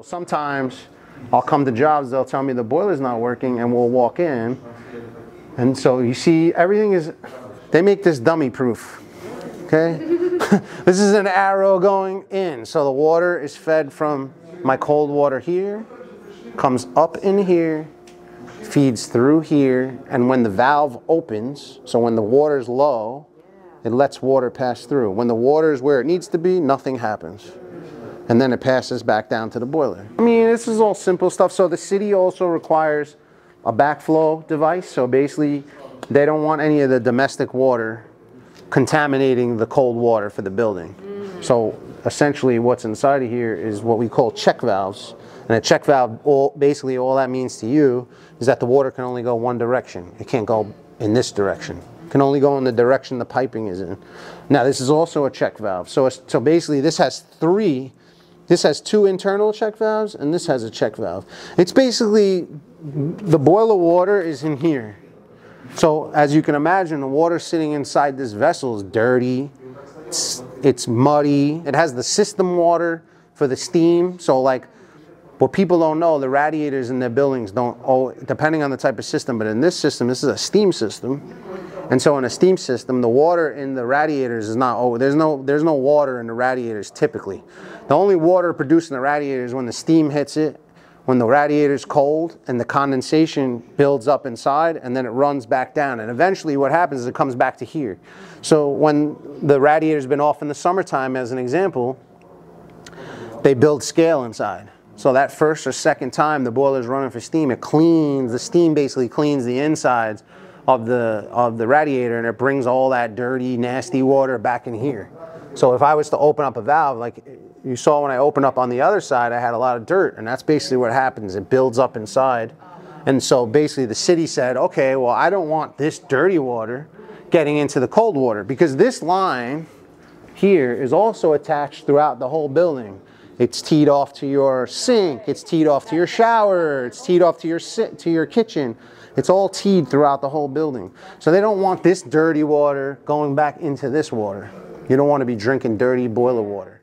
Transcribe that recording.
Sometimes I'll come to jobs, they'll tell me the boiler's not working, and we'll walk in. And so you see, everything is, they make this dummy proof, okay? This is an arrow going in. So the water is fed from my cold water here, comes up in here, feeds through here, and when the valve opens, so when the water's low, it lets water pass through. When the water is where it needs to be, nothing happens. And then it passes back down to the boiler. I mean, this is all simple stuff. So the city also requires a backflow device. So basically, they don't want any of the domestic water contaminating the cold water for the building. So essentially what's inside of here is what we call check valves. And a check valve, basically all that means to you is that the water can only go one direction. It can't go in this direction. It can only go in the direction the piping is in. Now this is also a check valve. So basically this has two internal check valves and this has a check valve. It's basically, the boiler water is in here. So as you can imagine, the water sitting inside this vessel is dirty, it's muddy. It has the system water for the steam. So like, what people don't know, the radiators in their buildings don't, depending on the type of system, but in this system, this is a steam system. And so in a steam system, the water in the radiators is not, there's no water in the radiators typically. The only water produced in the radiator is when the steam hits it, when the radiator is cold and the condensation builds up inside and then it runs back down. And eventually what happens is it comes back to here. So when the radiator's been off in the summertime, as an example, they build scale inside. So that first or second time the boiler's running for steam, it cleans, the steam basically cleans the insides of the radiator, and it brings all that dirty, nasty water back in here. So if I was to open up a valve, like you saw when I opened up on the other side, I had a lot of dirt, and that's basically what happens. It builds up inside. And so basically the city said, okay, well, I don't want this dirty water getting into the cold water, because this line here is also attached throughout the whole building. It's teed off to your sink, it's teed off to your shower, it's teed off to your kitchen. It's all teed throughout the whole building. So they don't want this dirty water going back into this water. You don't want to be drinking dirty boiler water.